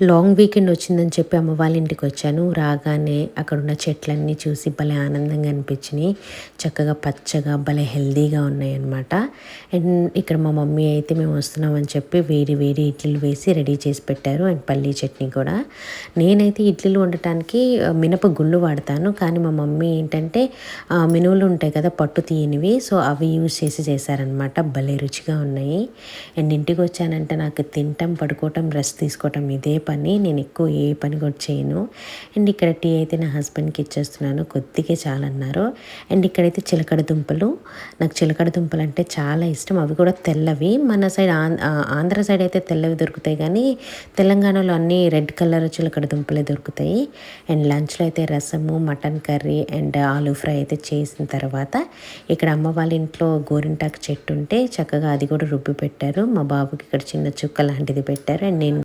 Long weekend వచ్చిందని చెప్పి అమ్మ వాళ్ళ ఇంటికి వచ్చాను. రాగానే అక్కడున్న చెట్లన్నీ చూసి భలే ఆనందంగా అనిపించినాయి. చక్కగా పచ్చగా భలే హెల్తీగా ఉన్నాయన్నమాట. అండ్ ఇక్కడ మా మమ్మీ అయితే మేము వస్తున్నామని చెప్పి వేడి వేడి ఇడ్లీలు వేసి రెడీ చేసి పెట్టారు. అండ్ పల్లీ చట్నీ కూడా. నేనైతే ఇడ్లీలు వండటానికి మినప గుళ్ళు వాడతాను. కానీ మా మమ్మీ ఏంటంటే మినువులు ఉంటాయి కదా పట్టు తీయనివి, సో అవి యూజ్ చేశారనమాట. భలే రుచిగా ఉన్నాయి. అండ్ ఇంటికి వచ్చానంటే నాకు తినటం, పడుకోవటం, రెస్ట్ తీసుకోవటం ఇదే పని. నేను ఎక్కువ ఏ పని కూడా చేయను. అండ్ ఇక్కడ టీ అయితే నా హస్బెండ్కి ఇచ్చేస్తున్నాను. కొద్దిగా చాలన్నారు. అండ్ ఇక్కడైతే చిలకడ దుంపలు, నాకు చిలకడ దుంపలు అంటే చాలా ఇష్టం. అవి కూడా తెల్లవి. మన సైడ్ ఆంధ్ర సైడ్ అయితే తెల్లవి దొరుకుతాయి, కానీ తెలంగాణలో అన్నీ రెడ్ కలర్ చిలకడ దుంపలే దొరుకుతాయి. అండ్ లంచ్లో అయితే రసము, mutton curry and aloo fry అయితే చేసిన తర్వాత ఇక్కడ అమ్మ వాళ్ళ ఇంట్లో గోరింటాకు చెట్టు ఉంటే చక్కగా అది కూడా రుబ్బి పెట్టారు. మా బాబుకి ఇక్కడ చిన్న చుక్క లాంటిది పెట్టారు. అండ్ నేను